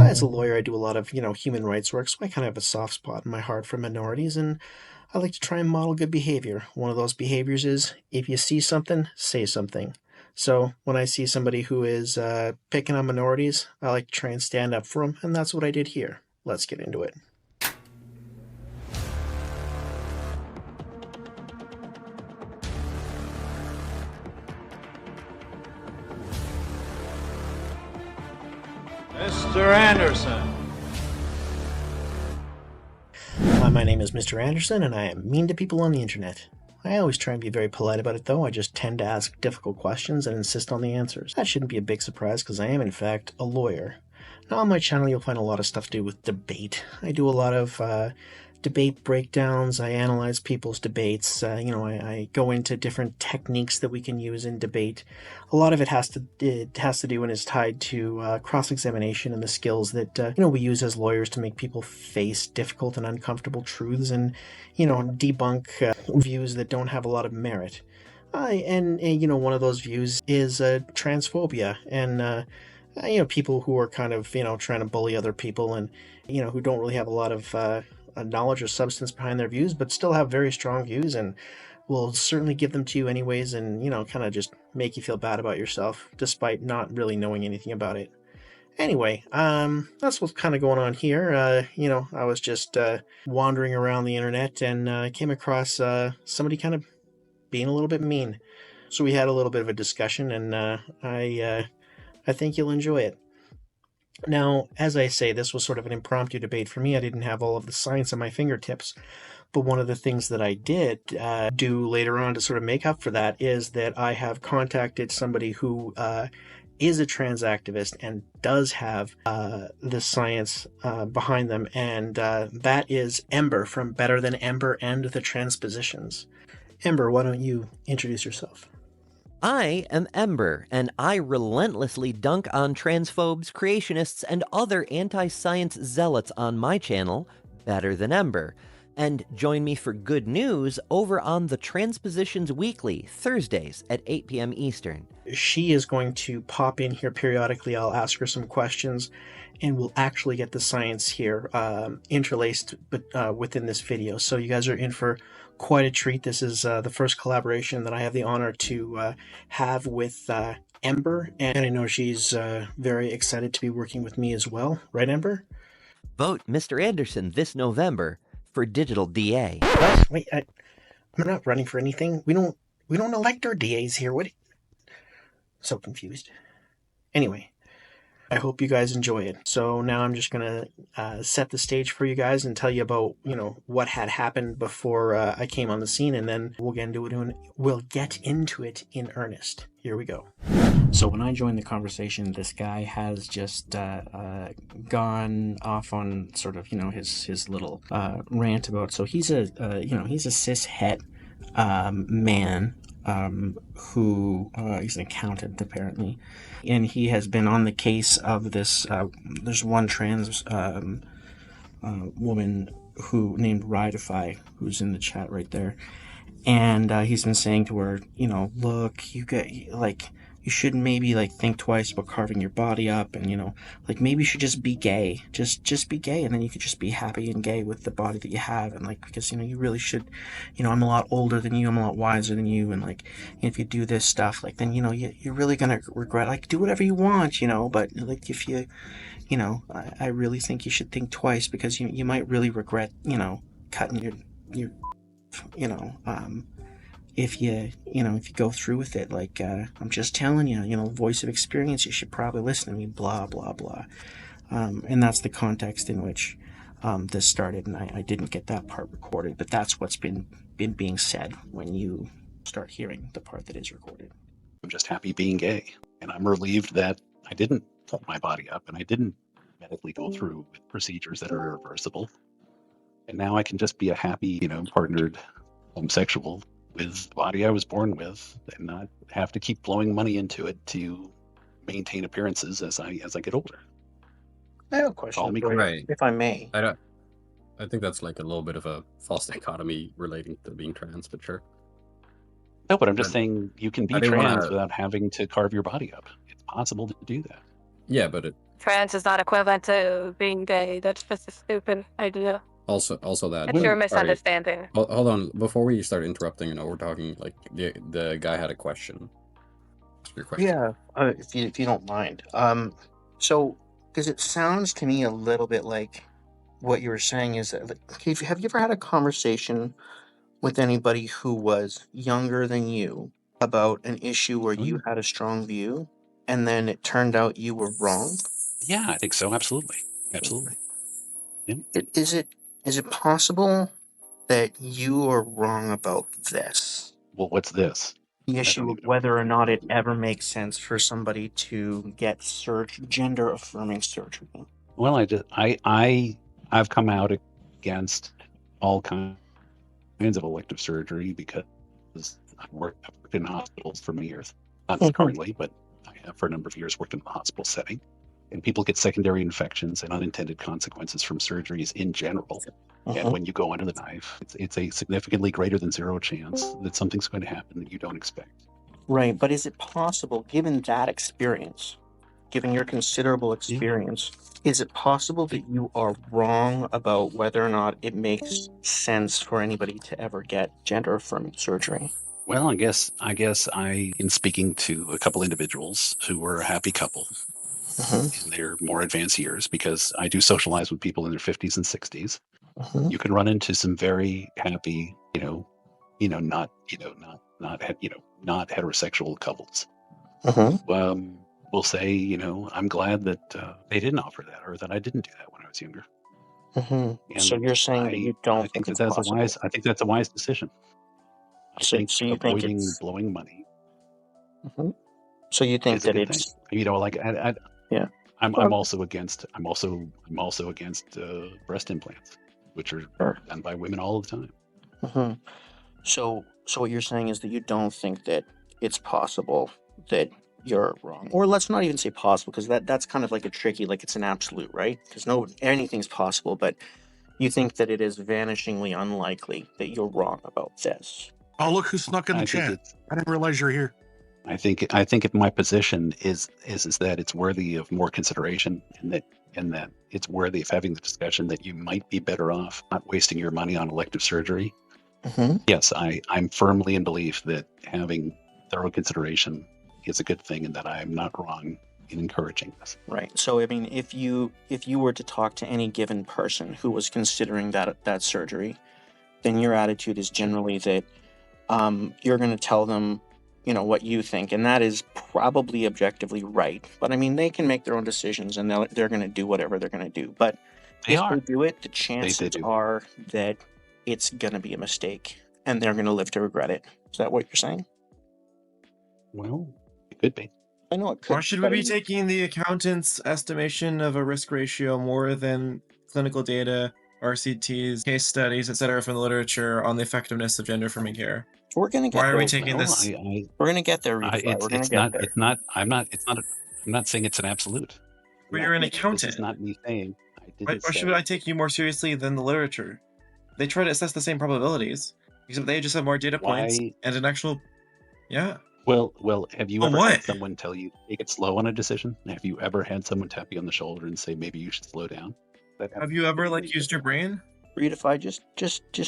As a lawyer, I do a lot of, human rights work, so I kind of have a soft spot in my heart for minorities, and I like to try and model good behavior. One of those behaviors is if you see something, say something. So when I see somebody who is picking on minorities, I like to try and stand up for them, and that's what I did here. Let's get into it. Mr. Anderson. Hi, my name is Mr. Anderson, and I am mean to people on the internet. I always try and be very polite about it, though. I just tend to ask difficult questions and insist on the answers. That shouldn't be a big surprise, because I am, in fact, a lawyer. Now, on my channel, you'll find a lot of stuff to do with debate. I do a lot of debate breakdowns. I analyze people's debates. I go into different techniques that we can use in debate. A lot of it has to do and is tied to cross-examination and the skills that we use as lawyers to make people face difficult and uncomfortable truths and debunk views that don't have a lot of merit. And one of those views is transphobia and people who are kind of trying to bully other people and who don't really have a lot of knowledge or substance behind their views, but still have very strong views and will certainly give them to you anyways, and kind of just make you feel bad about yourself despite not really knowing anything about it. Anyway, that's what's kind of going on here. I was just wandering around the internet and I came across somebody kind of being a little bit mean. So we had a little bit of a discussion, and I think you'll enjoy it. Now, as I say, this was sort of an impromptu debate for me. I didn't have all of the science at my fingertips. But one of the things that I did do later on to sort of make up for that is that I have contacted somebody who is a trans activist and does have the science behind them. And that is Ember from Better Than Ember and the Transpositions. Ember, why don't you introduce yourself? I am Ember, and I relentlessly dunk on transphobes, creationists, and other anti-science zealots on my channel, Better Than Ember. And join me for good news over on the Transpositions Weekly, Thursdays at 8 p.m. Eastern. She is going to pop in here periodically. I'll ask her some questions, and we'll actually get the science here interlaced within this video. So you guys are in for quite a treat. This is the first collaboration that I have the honor to have with Ember, and I know she's very excited to be working with me as well. Right, Ember? Vote Mr. Anderson this November for Digital DA. What? Wait, I'm not running for anything. We don't elect our DAs here. What? So confused. Anyway, I hope you guys enjoy it. So now I'm just gonna set the stage for you guys and tell you about what had happened before I came on the scene, and then we'll get into it in earnest. Here we go. So when I joined the conversation, this guy has just gone off on sort of his little rant about. So he's he's a cis het man. Who he's an accountant apparently, and he has been on the case of this. There's one trans woman who named Ridify, who's in the chat right there, and he's been saying to her, look, you should maybe think twice about carving your body up, and maybe you should just be gay, just be gay, and then you could just be happy and gay with the body that you have, and because you really should, I'm a lot older than you, I'm a lot wiser than you, and if you do this stuff, then you're really gonna regret, do whatever you want, but if you, I really think you should think twice, because you might really regret, cutting your if you go through with it. I'm just telling you, voice of experience, you should probably listen to me, blah, blah, blah. And that's the context in which this started, and I didn't get that part recorded, but that's what's been being said when you start hearing the part that is recorded. I'm just happy being gay, and I'm relieved that I didn't cut my body up, and I didn't medically go through with procedures that are irreversible. And now I can just be a happy, partnered homosexual with the body I was born with, and not have to keep blowing money into it to maintain appearances as I get older. I have a question, Right. if I may. I think that's a little bit of a false dichotomy relating to being trans, but sure. No, but I'm just saying you can be I didn't trans wanna- without having to carve your body up. It's possible to do that. Yeah, but trans is not equivalent to being gay. That's just a stupid idea. Also that. It's your Sorry. misunderstanding. Hold on. Before we start interrupting, we're talking like the guy had a question. Your question. Yeah, if you don't mind. So because it sounds to me a little bit like what you were saying is that, like, have you ever had a conversation with anybody who was younger than you about an issue where you had a strong view, and then it turned out you were wrong? Yeah, I think so. Absolutely. Absolutely. Yeah. Is it possible that you are wrong about this? Well, what's this? The issue of whether or not it ever makes sense for somebody to get gender affirming surgery. Well, I've come out against all kinds of elective surgery because I've worked in hospitals for many years. Not currently, but I have for a number of years worked in the hospital setting. And people get secondary infections and unintended consequences from surgeries in general. And when you go under the knife, it's a significantly greater than zero chance that something's going to happen that you don't expect. Right, but is it possible, given that experience, given your considerable experience, is it possible that you are wrong about whether or not it makes sense for anybody to ever get gender affirming surgery? Well, I guess in speaking to a couple individuals who were a happy couple in their more advanced years, because I do socialize with people in their 50s and 60s, you can run into some very happy, not heterosexual couples. Will say, I'm glad that they didn't offer that, or that I didn't do that when I was younger. So you're saying that you don't think it's possible? I think that's a wise decision. So you think avoiding it's blowing money. So you think It's a that good it's thing. yeah. I'm also against breast implants, which are done by women all the time. So what you're saying is that you don't think that it's possible that you're wrong, or let's not even say possible, because that's kind of like a tricky, like it's an absolute, right? Because anything's possible, but you think that it is vanishingly unlikely that you're wrong about this. Oh, look who snuck in the chat! I didn't realize you're here. I think if my position is that it's worthy of more consideration, and that it's worthy of having the discussion, that you might be better off not wasting your money on elective surgery. Yes, I'm firmly in belief that having thorough consideration is a good thing, and that I'm not wrong in encouraging this. Right. So I mean, if you were to talk to any given person who was considering that surgery, then your attitude is generally that you're going to tell them, what you think, and that is probably objectively right. But I mean, they can make their own decisions, and they're going to do whatever they're going to do. But if they do it, the chances are that it's going to be a mistake, and they're going to live to regret it. Is that what you're saying? Well, it could be. I know it could. Or should we be taking the accountant's estimation of a risk ratio more than clinical data, RCTs, case studies, etc., from the literature on the effectiveness of gender affirming care? We're gonna get. Why are we taking this? We're gonna get there. I'm not saying it's an absolute. But you're an accountant. This is not me saying. Why should I take you more seriously than the literature? They try to assess the same probabilities, except they just have more data points and an actual. Yeah. Well, have you ever had someone tell you take it slow on a decision? Have you ever had someone tap you on the shoulder and say maybe you should slow down? Have you ever used your brain? Reed, if I just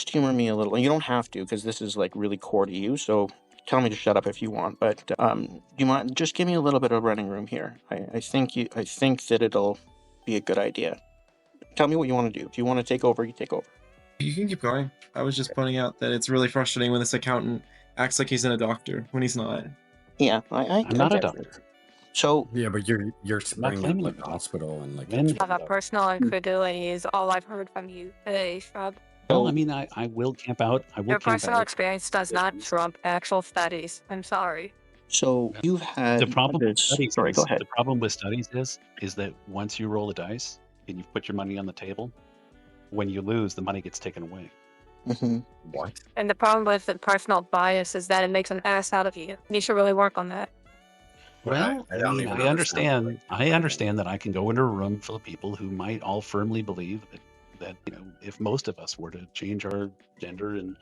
humor me a little, and you don't have to, because this is really core to you. So tell me to shut up if you want. But you might just give me a little bit of running room here. I think that it'll be a good idea. Tell me what you want to do. If you want to take over, you take over. You can keep going. I was just pointing out that it's really frustrating when this accountant acts like he's a doctor when he's not. Yeah, I'm not a doctor. So yeah, but you're springing up the hospital and About personal incredulity is all I've heard from you today, Shrub. Well, I mean, I will camp out. Your personal experience does not trump actual studies. I'm sorry. So you've had the problem with studies. Sorry, go ahead. The problem with studies is that once you roll the dice and you put your money on the table, when you lose, the money gets taken away. What? And the problem with the personal bias is that it makes an ass out of you. You should really work on that. Well, I understand. I understand that I can go into a room full of people who might all firmly believe that if most of us were to change our gender and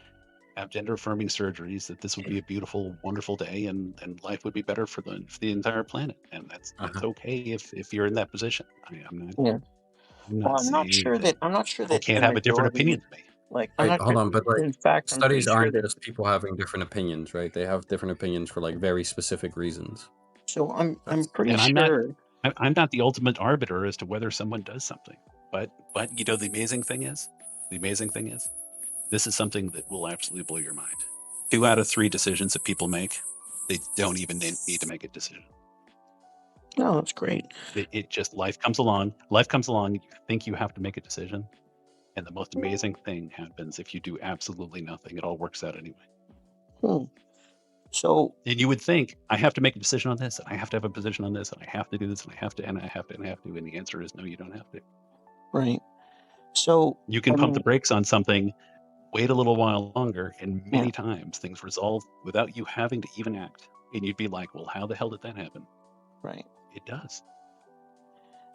have gender affirming surgeries, that this would be a beautiful, wonderful day, and life would be better for the entire planet. And that's okay if you're in that position. Yeah. I'm Well, not saying that I'm not sure people that can't the have a different majority, opinion than me. like, I'm Wait, not hold sure. on, but like In fact, I'm pretty studies sure aren't that. just people having different opinions, right? They have different opinions for like very specific reasons. So I'm That's pretty And sure. I'm not the ultimate arbiter as to whether someone does something. But the amazing thing is, this is something that will absolutely blow your mind. 2 out of 3 decisions that people make, they don't even need to make a decision. No, that's great. It just life comes along. You think you have to make a decision, and the most amazing thing happens if you do absolutely nothing. It all works out anyway. Hmm. So And you would think, I have to make a decision on this, and I have to have a position on this, and I have to do this, and I have to, and I have to, and I have to. And the answer is no, you don't have to. right. So You can I pump the mean, brakes on something, wait a little while longer, and yeah, many times things resolve without you having to even act. And you'd be like, well, how the hell did that happen? right. It does.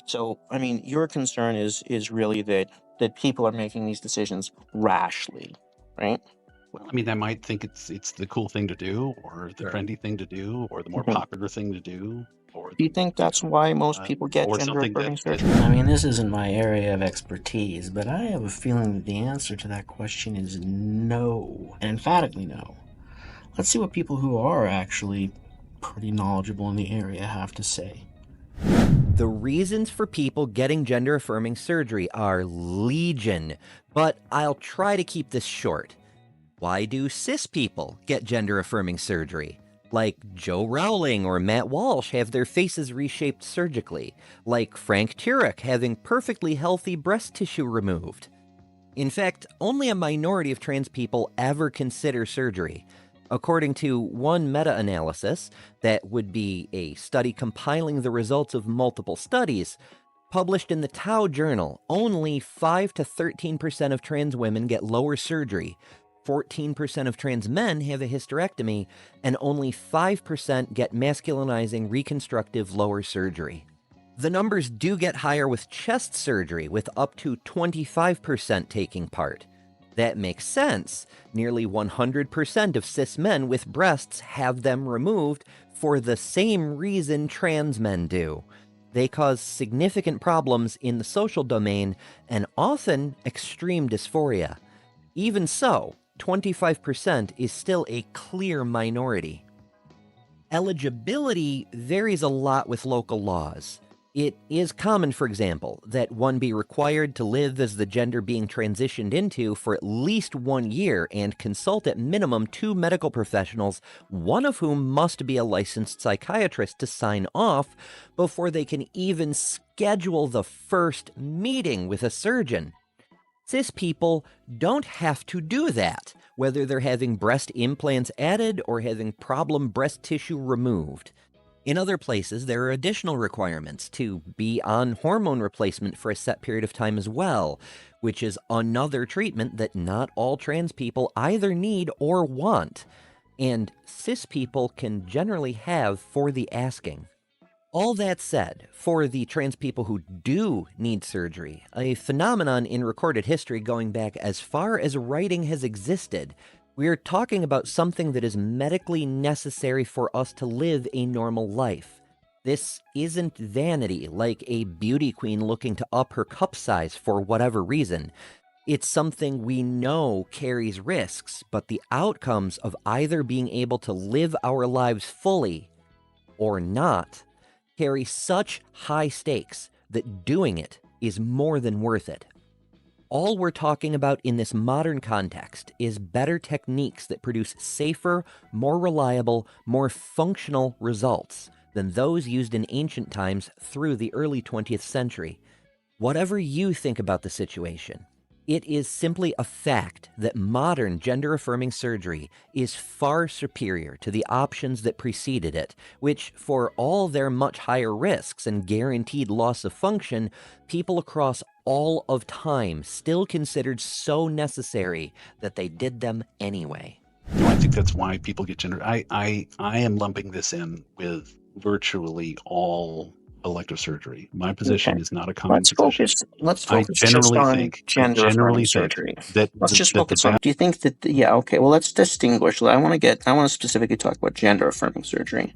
So I mean, your concern is really that people are making these decisions rashly, right? Well, I mean, I might think it's the cool thing to do, or the Sure. trendy thing to do, or the more Mhm. popular thing to do, or Do you think you that's why most know, people get or gender something affirming that surgery? I mean, this isn't my area of expertise, but I have a feeling that the answer to that question is no, and emphatically no. Let's see what people who are actually pretty knowledgeable in the area have to say. The reasons for people getting gender affirming surgery are legion, but I'll try to keep this short. Why do cis people get gender affirming surgery? Like Joe Rowling or Matt Walsh have their faces reshaped surgically, like Frank Turek having perfectly healthy breast tissue removed. In fact, only a minority of trans people ever consider surgery. According to one meta-analysis, that would be a study compiling the results of multiple studies, published in the Tao Journal, only 5 to 13% of trans women get lower surgery, 14% of trans men have a hysterectomy, and only 5% get masculinizing reconstructive lower surgery. The numbers do get higher with chest surgery, with up to 25% taking part. That makes sense. Nearly 100% of cis men with breasts have them removed for the same reason trans men do. They cause significant problems in the social domain and often extreme dysphoria. Even so, 25% is still a clear minority. Eligibility varies a lot with local laws. It is common, for example, that one be required to live as the gender being transitioned into for at least 1 year and consult at minimum 2 medical professionals, one of whom must be a licensed psychiatrist to sign off before they can even schedule the first meeting with a surgeon. Cis people don't have to do that, whether they're having breast implants added or having problem breast tissue removed. In other places, there are additional requirements to be on hormone replacement for a set period of time as well, which is another treatment that not all trans people either need or want, and cis people can generally have for the asking. All that said, for the trans people who do need surgery, a phenomenon in recorded history going back as far as writing has existed, we're talking about something that is medically necessary for us to live a normal life. This isn't vanity, like a beauty queen looking to up her cup size for whatever reason. It's something we know carries risks, but the outcomes of either being able to live our lives fully or not carry such high stakes that doing it is more than worth it. All we're talking about in this modern context is better techniques that produce safer, more reliable, more functional results than those used in ancient times through the early 20th century. Whatever you think about the situation, it is simply a fact that modern gender-affirming surgery is far superior to the options that preceded it, which, for all their much higher risks and guaranteed loss of function, people across all of time still considered so necessary that they did them anyway. I think that's why people get gender. I am lumping this in with virtually all elective surgery. My position is not a common Let's position. focus. Let's I focus just generally on think, gender affirming surgery. that Let's just that the focus on. Do you think that? Yeah. Okay. Well, let's distinguish. I want to specifically talk about gender affirming surgery.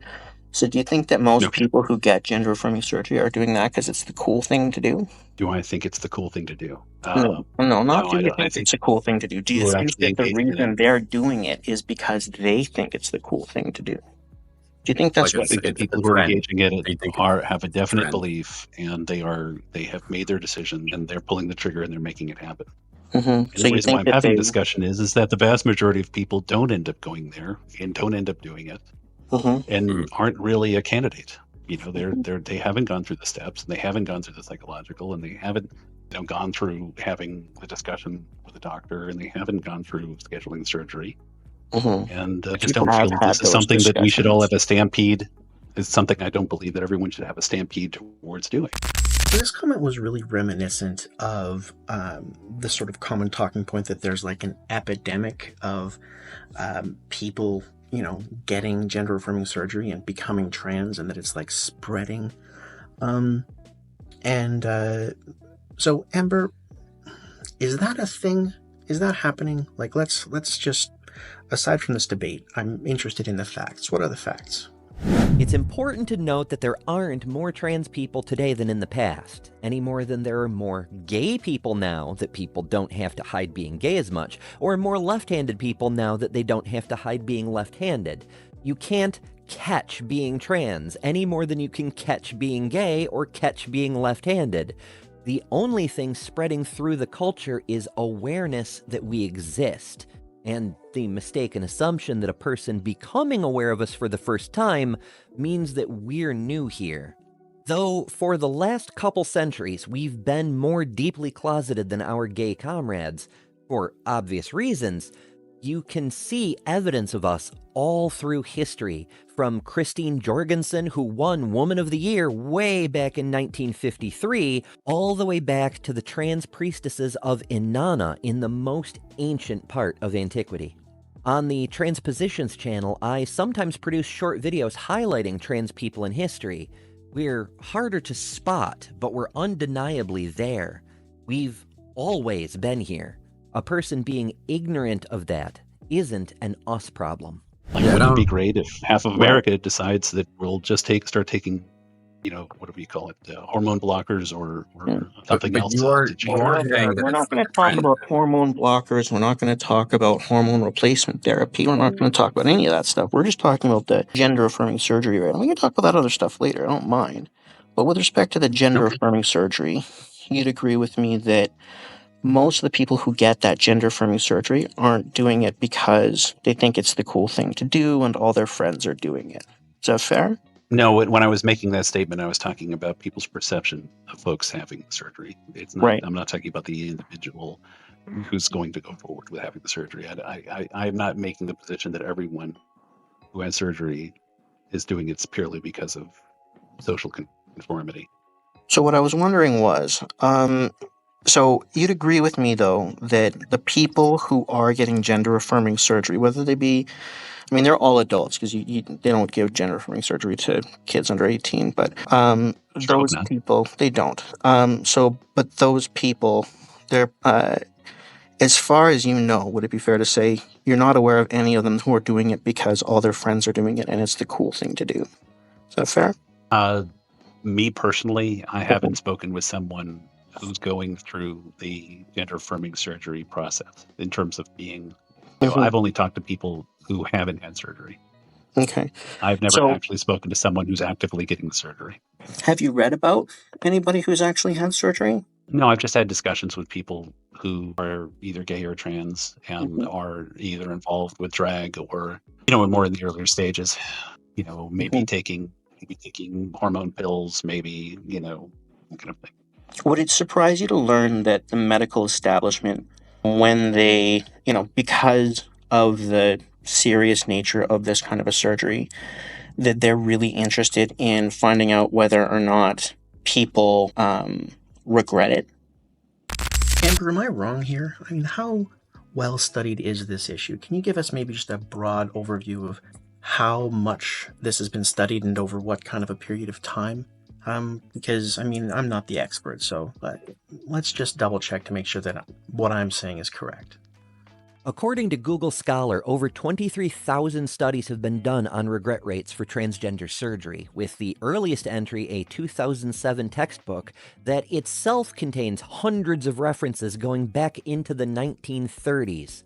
So, do you think that most Okay. people who get gender affirming surgery are doing that because it's the cool thing to do? Do I think it's the cool thing to do? No, not do you I think think it's a cool thing to do? Do you people are think actually that the engaging in it. reason they're doing it is because they think it's the cool thing to do? Do you think that's Like what? I think the it's a people who are trend. engaging in it They think have a definite trend. belief, and they have made their decision, and they're pulling the trigger, and they're making it happen. Mm-hmm. And So the you reason why think I'm that having they? a discussion is that the vast majority of people don't end up going there and don't end up doing it, Mm-hmm. and aren't really a candidate. You know, they haven't gone through the steps, and they haven't gone through the psychological, and they haven't gone through having the discussion with the doctor, and they haven't gone through scheduling surgery. Mm-hmm. And I just People don't have feel that had this is those something that we should all discussions. have a stampede. It's something I don't believe that everyone should have a stampede towards doing. So this comment was really reminiscent of the sort of common talking point that there's like an epidemic of people, getting gender affirming surgery and becoming trans, and that it's like spreading. So Ember, is that a thing? Is that happening? Like, let's just, aside from this debate, I'm interested in the facts. What are the facts? It's important to note that there aren't more trans people today than in the past, any more than there are more gay people now that people don't have to hide being gay as much, or more left-handed people now that they don't have to hide being left-handed. You can't catch being trans any more than you can catch being gay or catch being left-handed. The only thing spreading through the culture is awareness that we exist, and the mistaken assumption that a person becoming aware of us for the first time means that we're new here. Though for the last couple centuries, we've been more deeply closeted than our gay comrades, for obvious reasons, you can see evidence of us all through history, from Christine Jorgensen, who won Woman of the Year way back in 1953, all the way back to the trans priestesses of Inanna in the most ancient part of antiquity. On the Transpositions channel, I sometimes produce short videos highlighting trans people in history. We're harder to spot, but we're undeniably there. We've always been here. A person being ignorant of that isn't an us problem. Like, wouldn't it be great if half of America decides that we'll just start taking, what do we call it, hormone blockers or something else to change? We're not going to talk about hormone blockers. We're not going to talk about hormone replacement therapy. We're not going to talk about any of that stuff. We're just talking about the gender affirming surgery, right? We can talk about that other stuff later. I don't mind. But with respect to the gender affirming surgery, you'd agree with me that most of the people who get that gender affirming surgery aren't doing it because they think it's the cool thing to do and all their friends are doing it. Is that fair? No, when I was making that statement, I was talking about people's perception of folks having surgery. It's not. Right. I'm not talking about the individual who's going to go forward with having the surgery. I'm not making the position that everyone who has surgery is doing it purely because of social conformity. So what I was wondering was, so you'd agree with me, though, that the people who are getting gender-affirming surgery, whether they be, they're all adults, because they don't give gender-affirming surgery to kids under 18, but those people, they don't. But those people, they're, as far as you know, would it be fair to say you're not aware of any of them who are doing it because all their friends are doing it and it's the cool thing to do? Is that fair? Me personally, I haven't spoken with someone who's going through the gender affirming surgery process in terms of being, I've only talked to people who haven't had surgery. Okay. I've never actually spoken to someone who's actively getting the surgery. Have you read about anybody who's actually had surgery? No, I've just had discussions with people who are either gay or trans and are either involved with drag or, more in the earlier stages, maybe taking hormone pills, maybe, that kind of thing. Would it surprise you to learn that the medical establishment, when they, because of the serious nature of this kind of a surgery, that they're really interested in finding out whether or not people regret it? Amber, am I wrong here? How well studied is this issue? Can you give us maybe just a broad overview of how much this has been studied and over what kind of a period of time? Because I mean, I'm not the expert, so let's just double check to make sure that what I'm saying is correct. According to Google Scholar, over 23,000 studies have been done on regret rates for transgender surgery, with the earliest entry a 2007 textbook that itself contains hundreds of references going back into the 1930s.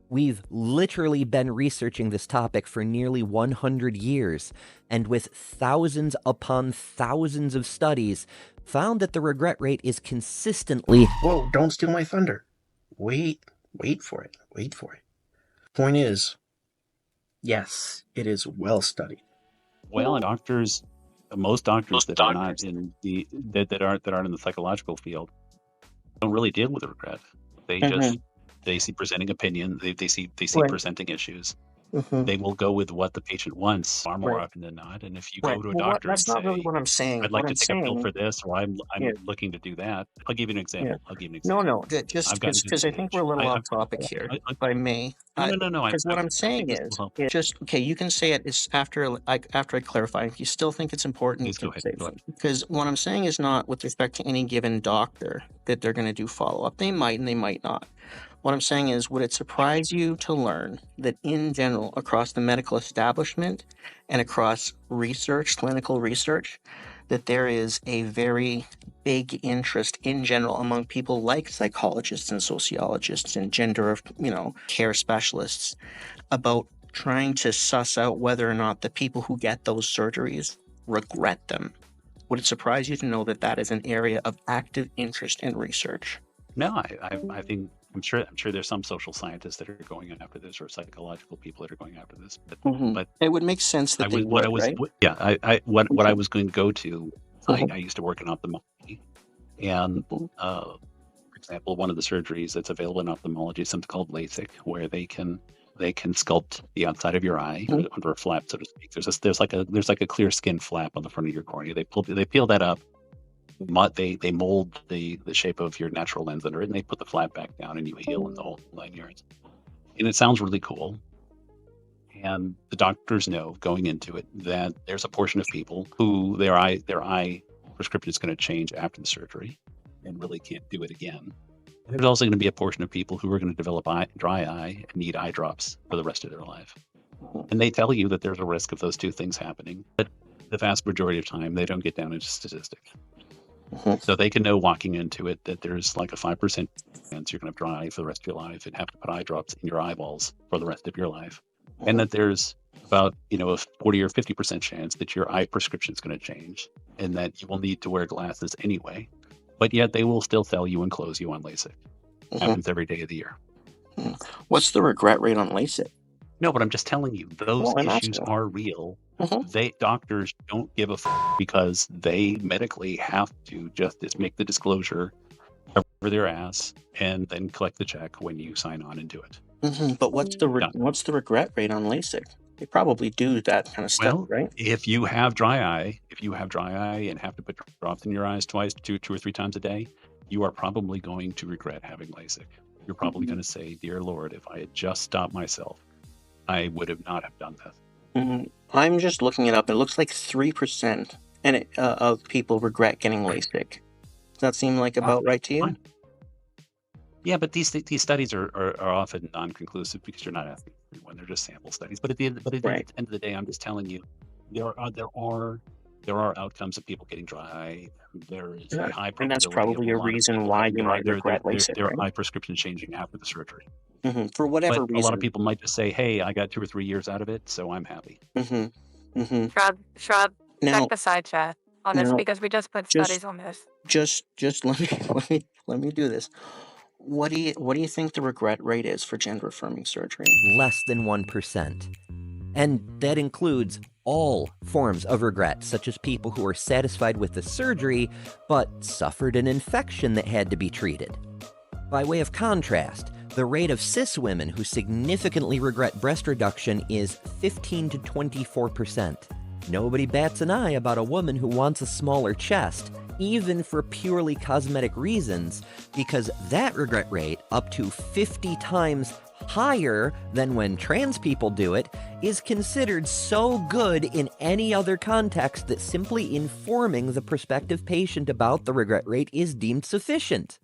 We've literally been researching this topic for nearly 100 years, and with thousands upon thousands of studies, found that the regret rate is consistently... Whoa, don't steal my thunder. Wait for it. Point is, yes, it is well studied. Well, and most doctors that are not in the that aren't in the psychological field don't really deal with regret. They just they see presenting opinion. They see presenting issues. They will go with what the patient wants far more often than not. And if you go to a doctor and that's not really say, what I'm saying. I'd like to take a pill for this, or I'm looking to do that, I'll give you an example. No, just because I think we're a little off topic here, if I may. No. Because what I'm saying is, just okay. You can say it is after I clarify. If you still think it's important, Please go ahead. Because what I'm saying is not with respect to any given doctor that they're going to do follow up. They might and they might not. What I'm saying is, would it surprise you to learn that in general, across the medical establishment and across research, clinical research, that there is a very big interest in general among people like psychologists and sociologists and gender, care specialists about trying to suss out whether or not the people who get those surgeries regret them? Would it surprise you to know that that is an area of active interest in research? No, I think I'm sure there's some social scientists that are going after this, or psychological people that are going after this. But it would make sense that they would, right? What I was going to go to, I used to work in ophthalmology, and for example, one of the surgeries that's available in ophthalmology is something called LASIK, where they can sculpt the outside of your eye under a flap, so to speak. There's like a clear skin flap on the front of your cornea. They peel that up. They mold the shape of your natural lens under it, and they put the flap back down, and you heal in the whole 9 yards. And it sounds really cool. And the doctors know going into it that there's a portion of people who their eye prescription is going to change after the surgery and really can't do it again. And there's also going to be a portion of people who are going to develop dry eye and need eye drops for the rest of their life. And they tell you that there's a risk of those two things happening, but the vast majority of time they don't get down into statistics. So they can know walking into it that there's like a 5% chance you're going to have dry eye for the rest of your life and have to put eye drops in your eyeballs for the rest of your life. And that there's about, a 40 or 50% chance that your eye prescription is going to change and that you will need to wear glasses anyway. But yet they will still tell you and close you on LASIK. Happens every day of the year. What's the regret rate on LASIK? No, but I'm just telling you, those issues are real. Doctors don't give a because they medically have to just make the disclosure, cover their ass, and then collect the check when you sign on and do it. But what's the regret rate on LASIK? They probably do that kind of stuff, right? If you have dry eye and have to put drops in your eyes two or three times a day, you are probably going to regret having LASIK. You're probably going to say, "Dear Lord, if I had just stopped myself, I would have not have done this." I'm just looking it up. It looks like 3% of people regret getting LASIK. Does that seem like about right to you? Fine. Yeah, but these studies are often non-conclusive because you're not asking everyone; they're just sample studies. But at the end of the day, I'm just telling you, there are outcomes of people getting dry eye. There is a high probability, and that's probably a reason why you might regret LASIK. There are eye prescriptions changing after the surgery. For whatever reason. A lot of people might just say, "Hey, I got 2 or 3 years out of it, so I'm happy." Shrub, check the side chat on this because we just put studies on this. Just let me do this. What do you think the regret rate is for gender affirming surgery? Less than 1%. And that includes all forms of regret, such as people who are satisfied with the surgery, but suffered an infection that had to be treated. By way of contrast, the rate of cis women who significantly regret breast reduction is 15 to 24%. Nobody bats an eye about a woman who wants a smaller chest, even for purely cosmetic reasons, because that regret rate up to 50 times higher than when trans people do it, is considered so good in any other context that simply informing the prospective patient about the regret rate is deemed sufficient.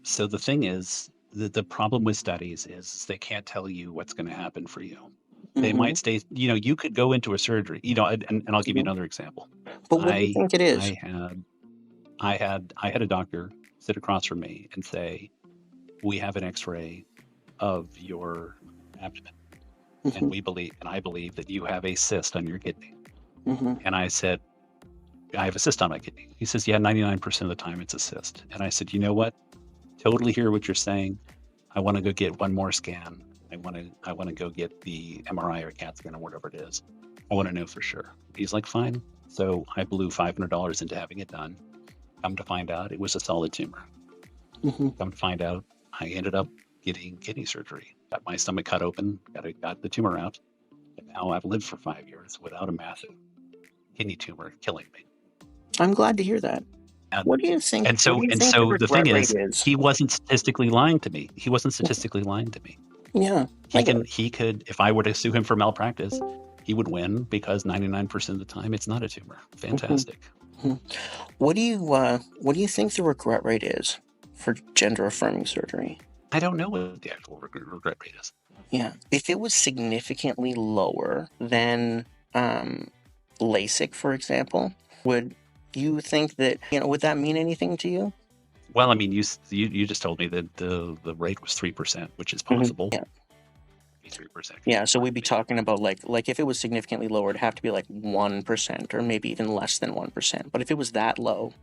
So the thing is, the problem with studies is they can't tell you what's going to happen for you. They might stay, you could go into a surgery, and I'll give you another example. But what do you think it is? I had a doctor sit across from me and say, "We have an X-ray of your abdomen, and I believe that you have a cyst on your kidney." And I said, "I have a cyst on my kidney." He says, "Yeah, 99% of the time it's a cyst." And I said, "You know what? Totally hear what you're saying. I want to go get one more scan. I want to go get the MRI or CAT scan or whatever it is. I want to know for sure." He's like, "Fine." So I blew $500 into having it done. Come to find out, it was a solid tumor. Come to find out, I ended up getting kidney surgery. Got my stomach cut open, got the tumor out, and now I've lived for 5 years without a massive kidney tumor killing me. I'm glad to hear that. What do you think? And so the thing is, he wasn't statistically lying to me. He wasn't statistically lying to me. Yeah. He could, if I were to sue him for malpractice, he would win because 99% of the time it's not a tumor. Fantastic. What do you think the regret rate is for gender affirming surgery? I don't know what the actual regret rate is. Yeah. If it was significantly lower than LASIK, for example, would you think that, would that mean anything to you? Well, I mean, you just told me that the rate was 3%, which is possible. Yeah. 3%. Yeah, so we'd be talking about like if it was significantly lower, it'd have to be like 1% or maybe even less than 1%. But if it was that low,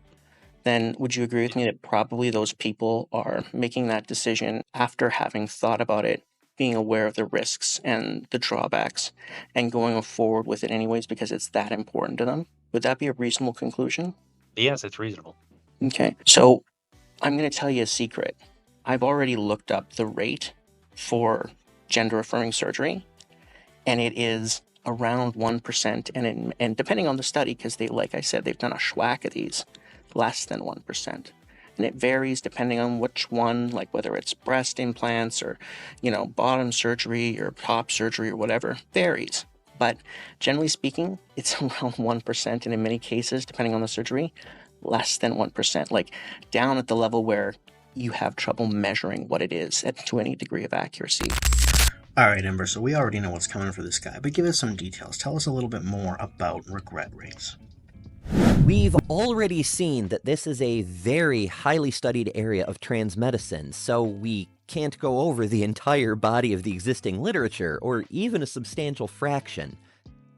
then would you agree with me that probably those people are making that decision after having thought about it, being aware of the risks and the drawbacks, and going forward with it anyways because it's that important to them? Would that be a reasonable conclusion? Yes, it's reasonable. Okay, so I'm going to tell you a secret. I've already looked up the rate for gender affirming surgery, and it is around 1%, and depending on the study, because like I said, they've done a schwack of these, less than 1%. And it varies depending on which one, like whether it's breast implants or, bottom surgery or top surgery or whatever, varies. But generally speaking, it's around 1%, and in many cases, depending on the surgery, less than 1%, like down at the level where you have trouble measuring what it is to any degree of accuracy. All right, Ember, so we already know what's coming for this guy, but give us some details. Tell us a little bit more about regret rates. We've already seen that this is a very highly studied area of trans medicine, so we can't go over the entire body of the existing literature, or even a substantial fraction.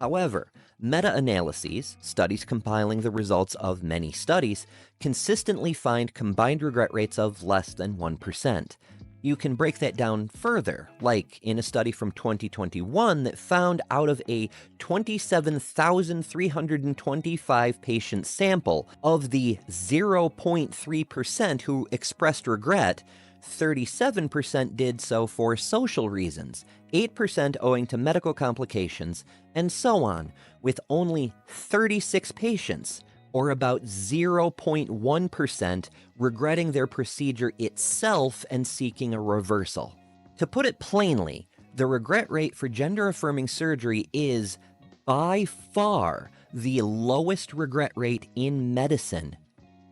However, meta-analyses, studies compiling the results of many studies, consistently find combined regret rates of less than 1%. You can break that down further, like in a study from 2021 that found out of a 27,325 patient sample, of the 0.3% who expressed regret, 37% did so for social reasons, 8% owing to medical complications, and so on, with only 36 patients, or about 0.1%, regretting their procedure itself and seeking a reversal. To put it plainly, the regret rate for gender-affirming surgery is, by far, the lowest regret rate in medicine.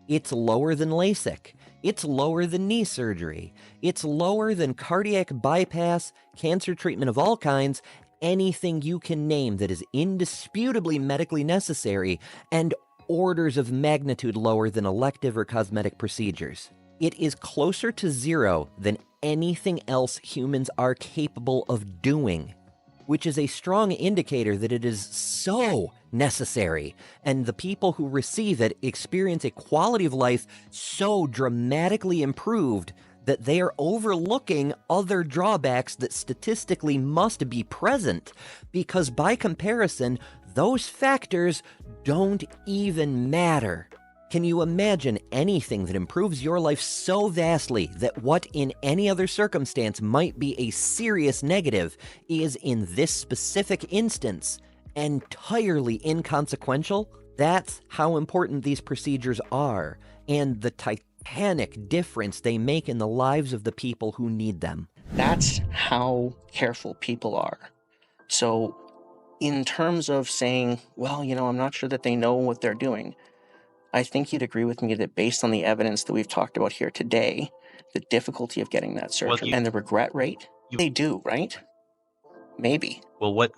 It's lower than LASIK. It's lower than knee surgery. It's lower than cardiac bypass, cancer treatment of all kinds, anything you can name that is indisputably medically necessary, and orders of magnitude lower than elective or cosmetic procedures. It is closer to zero than anything else humans are capable of doing, which is a strong indicator that it is so necessary, and the people who receive it experience a quality of life so dramatically improved that they are overlooking other drawbacks that statistically must be present, because by comparison, those factors don't even matter. Can you imagine anything that improves your life so vastly that what in any other circumstance might be a serious negative is, in this specific instance, entirely inconsequential? That's how important these procedures are, and the titanic difference they make in the lives of the people who need them. That's how careful people are. So, in terms of saying, well, I'm not sure that they know what they're doing, I think you'd agree with me that based on the evidence that we've talked about here today, the difficulty of getting that surgery and the regret rate, they do, right? Maybe. Well, what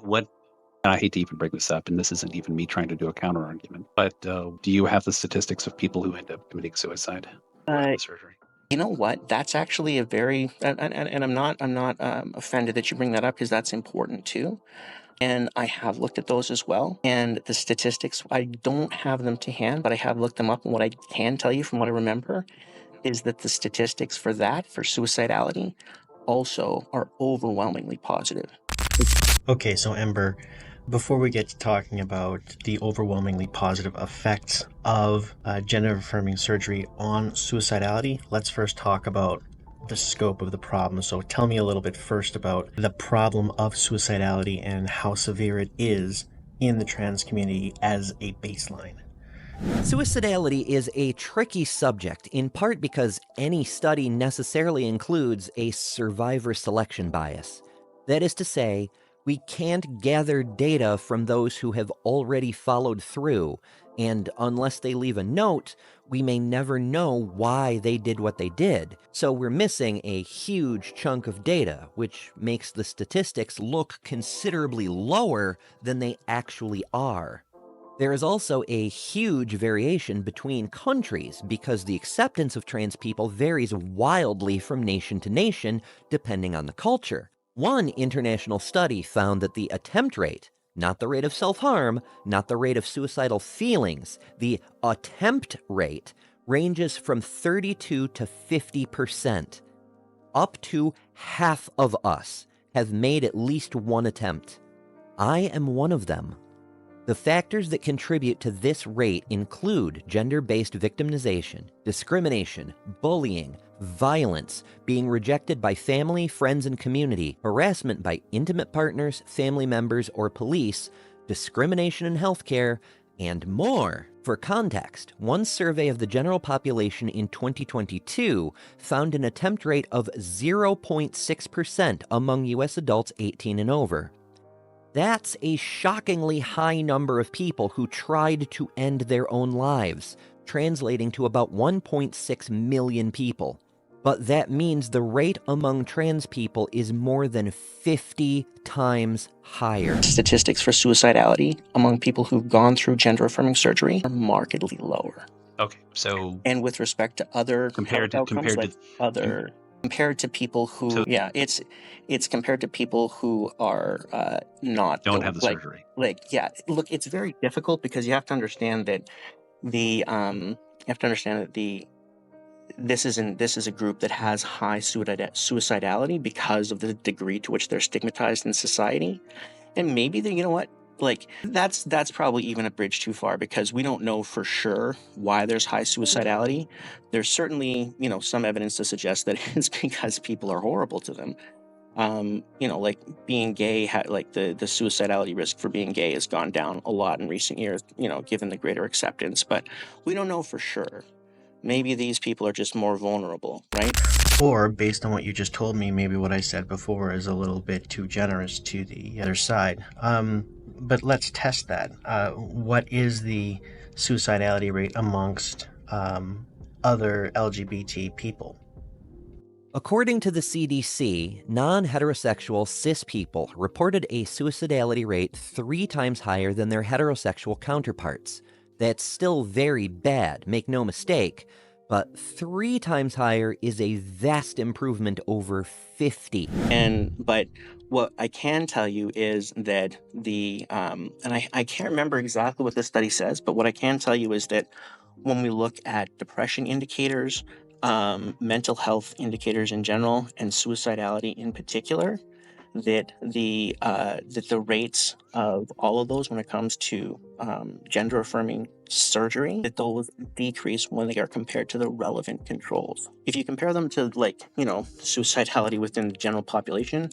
and I hate to even bring this up, and this isn't even me trying to do a counter argument, but do you have the statistics of people who end up committing suicide after the surgery? You know what? That's actually a very, and I'm not offended that you bring that up, because that's important too. And I have looked at those as well. And the statistics, I don't have them to hand, but I have looked them up. And what I can tell you from what I remember is that the statistics for suicidality, also are overwhelmingly positive. Okay, so Ember, before we get to talking about the overwhelmingly positive effects of gender-affirming surgery on suicidality, let's first talk about the scope of the problem. So tell me a little bit first about the problem of suicidality and how severe it is in the trans community as a baseline. Suicidality is a tricky subject, in part because any study necessarily includes a survivor selection bias. That is to say, we can't gather data from those who have already followed through, and unless they leave a note, we may never know why they did what they did. So we're missing a huge chunk of data, which makes the statistics look considerably lower than they actually are. There is also a huge variation between countries because the acceptance of trans people varies wildly from nation to nation depending on the culture. One international study found that the attempt rate, not the rate of self-harm, not the rate of suicidal feelings, the attempt rate ranges from 32 to 50%. Up to half of us have made at least one attempt. I am one of them. The factors that contribute to this rate include gender-based victimization, discrimination, bullying, violence, being rejected by family, friends, and community, harassment by intimate partners, family members, or police, discrimination in healthcare, and more. For context, one survey of the general population in 2022 found an attempt rate of 0.6% among U.S. adults 18 and over. That's a shockingly high number of people who tried to end their own lives, translating to about 1.6 million people. But that means the rate among trans people is more than 50 times higher. Statistics for suicidality among people who've gone through gender-affirming surgery are markedly lower. Okay, so and with respect to other compared to people who it's compared to people who are not don't have the surgery. Look, it's very difficult because you have to understand that this is a group that has high suicidality because of the degree to which they're stigmatized in society. And maybe that's probably even a bridge too far, because we don't know for sure why there's high suicidality. There's certainly, some evidence to suggest that it's because people are horrible to them. Being gay, the suicidality risk for being gay has gone down a lot in recent years, given the greater acceptance, but we don't know for sure. Maybe these people are just more vulnerable, right? Or, based on what you just told me, maybe what I said before is a little bit too generous to the other side. But let's test that. What is the suicidality rate amongst other LGBT people? According to the CDC, non-heterosexual cis people reported a suicidality rate 3 times higher than their heterosexual counterparts. That's still very bad, make no mistake, but 3 times higher is a vast improvement over 50. But what I can tell you is that and I can't remember exactly what this study says, but what I can tell you is that when we look at depression indicators, mental health indicators in general, and suicidality in particular, that the rates of all of those when it comes to gender affirming surgery, that those decrease when they are compared to the relevant controls. If you compare them to suicidality within the general population,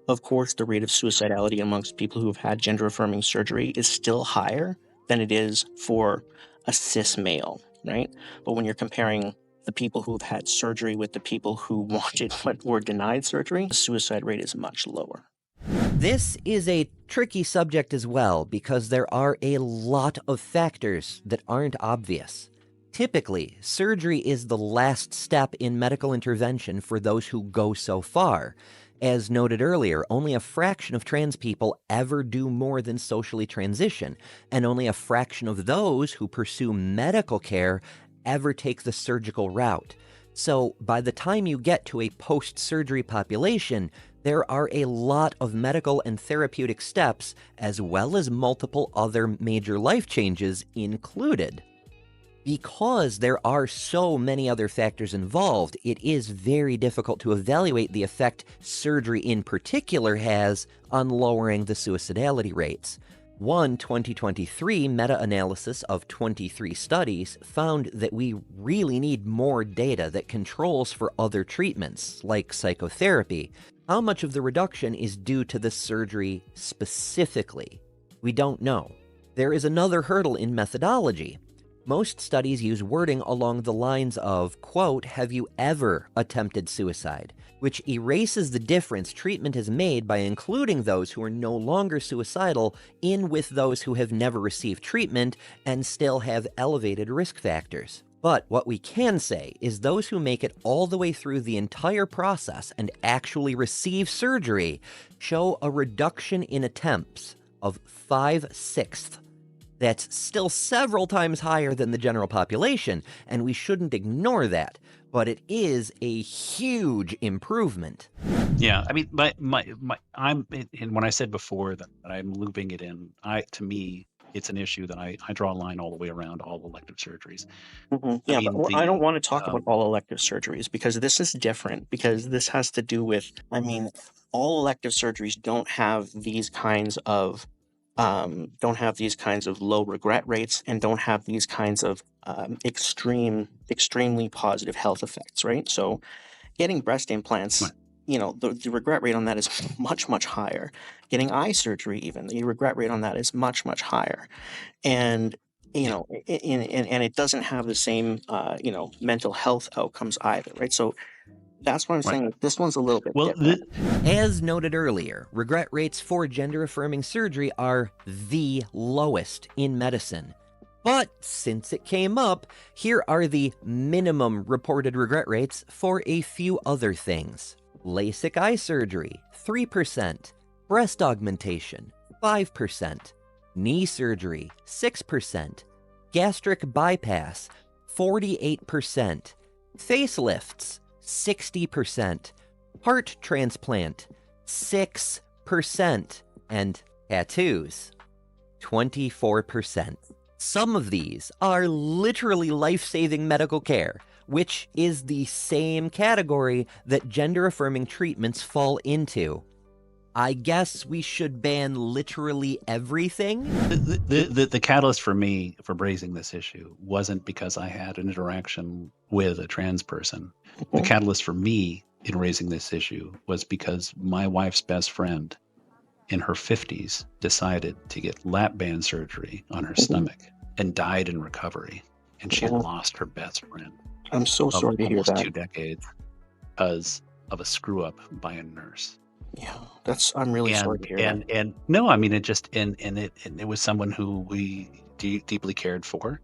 of course, the rate of suicidality amongst people who have had gender-affirming surgery is still higher than it is for a cis male, right? But when you're comparing the people who've had surgery with the people who wanted but were denied surgery, the suicide rate is much lower. This is a tricky subject as well because there are a lot of factors that aren't obvious. Typically, surgery is the last step in medical intervention for those who go so far. As noted earlier, only a fraction of trans people ever do more than socially transition, and only a fraction of those who pursue medical care ever take the surgical route. So by the time you get to a post-surgery population, there are a lot of medical and therapeutic steps, as well as multiple other major life changes included. Because there are so many other factors involved, it is very difficult to evaluate the effect surgery in particular has on lowering the suicidality rates. One 2023 meta-analysis of 23 studies found that we really need more data that controls for other treatments, like psychotherapy. How much of the reduction is due to the surgery specifically? We don't know. There is another hurdle in methodology. Most studies use wording along the lines of, quote, "Have you ever attempted suicide?" which erases the difference treatment has made by including those who are no longer suicidal in with those who have never received treatment and still have elevated risk factors. But what we can say is those who make it all the way through the entire process and actually receive surgery show a reduction in attempts of 5/6. That's still several times higher than the general population, and we shouldn't ignore that, but it is a huge improvement. Yeah, I mean, and when I said before that I'm looping it in, to me, it's an issue that I draw a line all the way around all elective surgeries. Yeah, but I don't want to talk about all elective surgeries because this is different, because this has to do with, all elective surgeries don't have these kinds of low regret rates and don't have these kinds of extremely positive health effects, right? So getting breast implants, Right. The regret rate on that is much, much higher. Getting eye surgery, even, the regret rate on that is much, much higher. And, and it doesn't have the same, mental health outcomes either, right? So that's what I'm saying. This one's a little bit different. As noted earlier, regret rates for gender-affirming surgery are the lowest in medicine. But since it came up, here are the minimum reported regret rates for a few other things. LASIK eye surgery, 3%. Breast augmentation, 5%. Knee surgery, 6%. Gastric bypass, 48%. Facelifts, 60%, heart transplant, 6%, and tattoos, 24%. Some of these are literally life-saving medical care, which is the same category that gender-affirming treatments fall into. I guess we should ban literally everything? The catalyst for me for raising this issue wasn't because I had an interaction with a trans person. The catalyst for me in raising this issue was because my wife's best friend in her 50s decided to get lap band surgery on her stomach and died in recovery. And she had lost her best friend. I'm so sorry to hear almost that. 2 decades because of a screw up by a nurse. Yeah, I'm really sorry to hear that. And no, I mean, it was someone who we deeply cared for,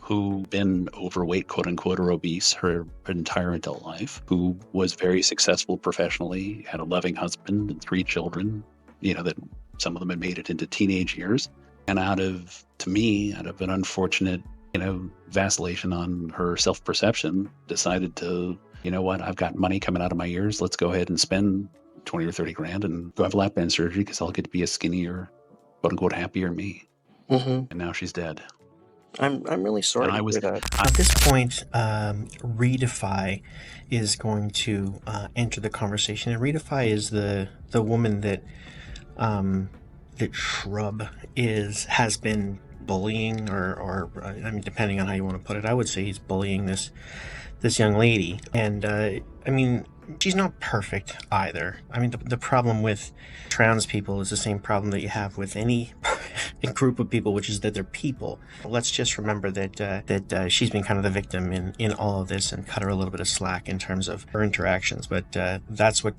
who been overweight, quote unquote, or obese her entire adult life, who was very successful professionally, had a loving husband and 3 children, that some of them had made it into teenage years. And out of an unfortunate, vacillation on her self-perception, decided to, I've got money coming out of my ears. Let's go ahead and spend 20 or 30 grand and go have lap band surgery because I'll get to be a skinnier, quote unquote, happier me. And now she's dead. I'm really sorry to hear that. At this point, Redefy is going to enter the conversation, and Redefy is the woman that Shrub has been bullying, or depending on how you want to put it. I would say he's bullying this young lady, and She's not perfect either. I mean, the problem with trans people is the same problem that you have with any group of people, which is that they're people. Let's just remember that she's been kind of the victim in all of this, and cut her a little bit of slack in terms of her interactions. But that's what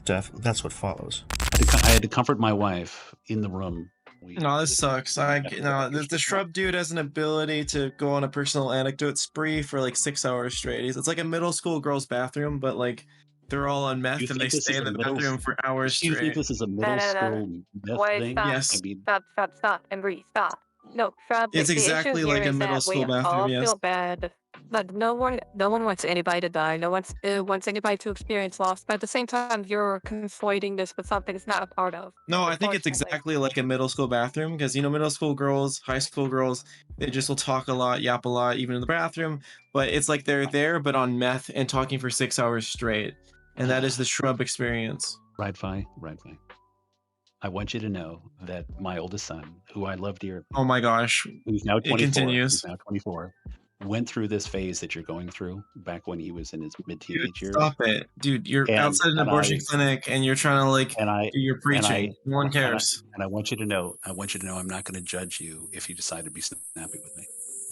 follows. I had to comfort my wife in the room. No, this sucks. The shrub dude has an ability to go on a personal anecdote spree for like 6 hours straight. It's like a middle school girl's bathroom, but like they're all on meth and they stay in the bathroom for hours Do you think straight. this is a middle school meth Wait, thing? stop. Yes. I mean, Stop, Ember, stop. No, Shrub, It's the issue exactly here like a is middle that school we all bathroom, yes. feel bad. But no one wants anybody to die. No one wants anybody to experience loss. But at the same time, you're conflating this with something it's not a part of. No, I think it's Unfortunately. exactly like a middle school bathroom, because middle school girls, high school girls, they just will talk a lot, yap a lot, even in the bathroom. But it's like they're there, but on meth and talking for 6 hours straight, and that is the shrub experience. Right, Fi. I want you to know that my oldest son, who I love dearly, Oh my gosh, who's now 24, it continues. went through this phase that you're going through back when he was in his mid-teenage years. Stop it, dude! You're outside an abortion clinic, and you're trying to do your preaching. No one cares. And I want you to know, I'm not going to judge you if you decide to be snappy with me.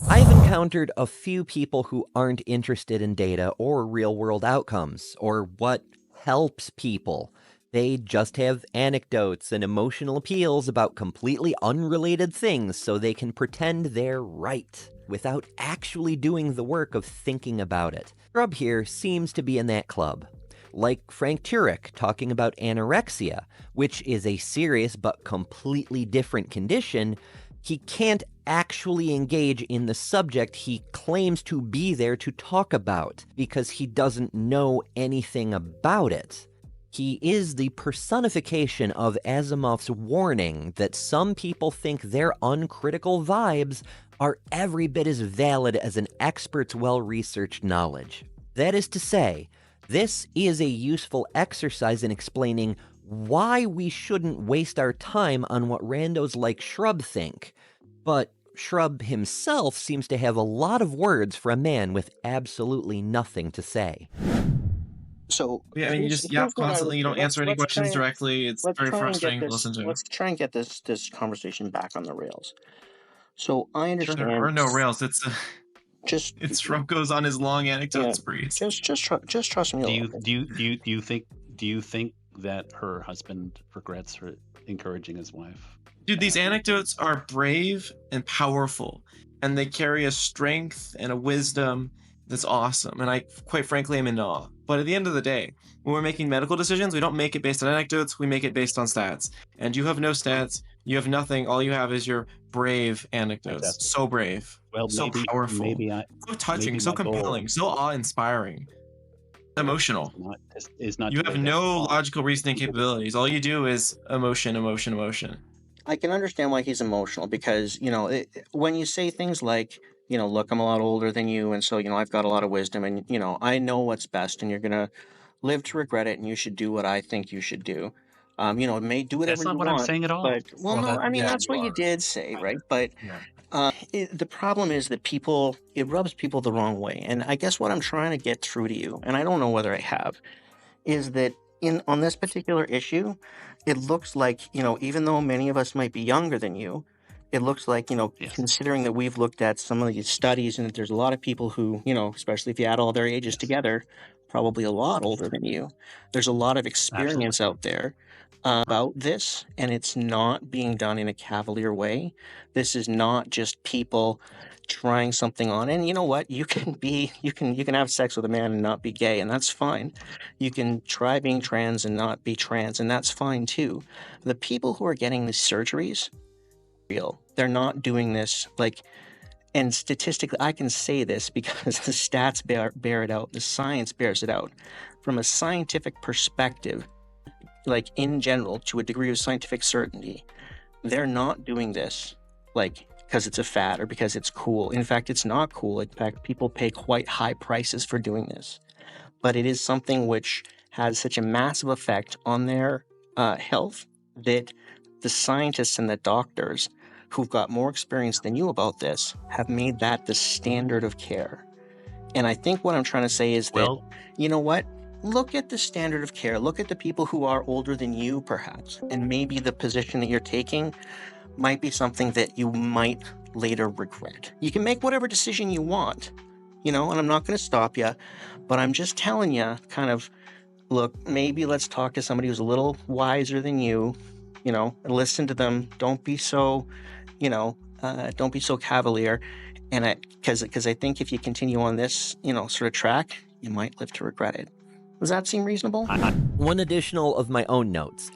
I've encountered a few people who aren't interested in data or real-world outcomes, or what helps people. They just have anecdotes and emotional appeals about completely unrelated things so they can pretend they're right, without actually doing the work of thinking about it. Shrub here seems to be in that club. Like Frank Turek talking about anorexia, which is a serious but completely different condition. He can't actually engage in the subject he claims to be there to talk about, because he doesn't know anything about it. He is the personification of Asimov's warning that some people think their uncritical vibes are every bit as valid as an expert's well-researched knowledge. That is to say, this is a useful exercise in explaining why we shouldn't waste our time on what randos like Shrub think. But Shrub himself seems to have a lot of words for a man with absolutely nothing to say. So yeah, I mean, you just yap constantly. You don't answer any questions directly. It's very frustrating to listen to. Let's try and get this conversation back on the rails. So I understand. There are no rails. It's Shrub goes on his long anecdote sprees. Just trust me. Do you think that her husband regrets her encouraging his wife? Dude, these anecdotes are brave and powerful, and they carry a strength and a wisdom that's awesome. And I, quite frankly, am in awe. But at the end of the day, when we're making medical decisions, we don't make it based on anecdotes, we make it based on stats. And you have no stats, you have nothing, all you have is your brave anecdotes. Fantastic. So brave, so powerful, so touching, so compelling, so awe-inspiring, emotional. You have no logical reasoning capabilities. All you do is emotion. I can understand why he's emotional, because, when you say things like, look, I'm a lot older than you, and so, I've got a lot of wisdom, and, I know what's best, and you're going to live to regret it, and you should do what I think you should do. May do whatever you want. That's not what I'm saying at all. But, that's what you did say, right? But the problem is that it rubs people the wrong way. And I guess what I'm trying to get through to you, and I don't know whether I have, is that on this particular issue, it looks like, even though many of us might be younger than you, it looks like, considering that we've looked at some of these studies and that there's a lot of people who, especially if you add all their ages together, probably a lot older than you. There's a lot of experience out there about this, and it's not being done in a cavalier way. This is not just people trying something on. And you know what? You can have sex with a man and not be gay, and that's fine. You can try being trans and not be trans, and that's fine too. The people who are getting these surgeries, they're not doing this and statistically, I can say this because the stats bear it out, the science bears it out. From a scientific perspective, in general, to a degree of scientific certainty, they're not doing this because it's a fad or because it's cool. In fact, it's not cool. In fact, people pay quite high prices for doing this. But it is something which has such a massive effect on their health that the scientists and the doctors who've got more experience than you about this have made that the standard of care. And I think what I'm trying to say is that, you know what? look at the standard of care. Look at the people who are older than you, perhaps, and maybe the position that you're taking might be something that you might later regret. You can make whatever decision you want, and I'm not going to stop you, but I'm just telling you, kind of, look, maybe let's talk to somebody who's a little wiser than you, and listen to them. Don't be so, don't be so cavalier. And because I think if you continue on this, sort of track, you might live to regret it. Does that seem reasonable? One additional of my own notes.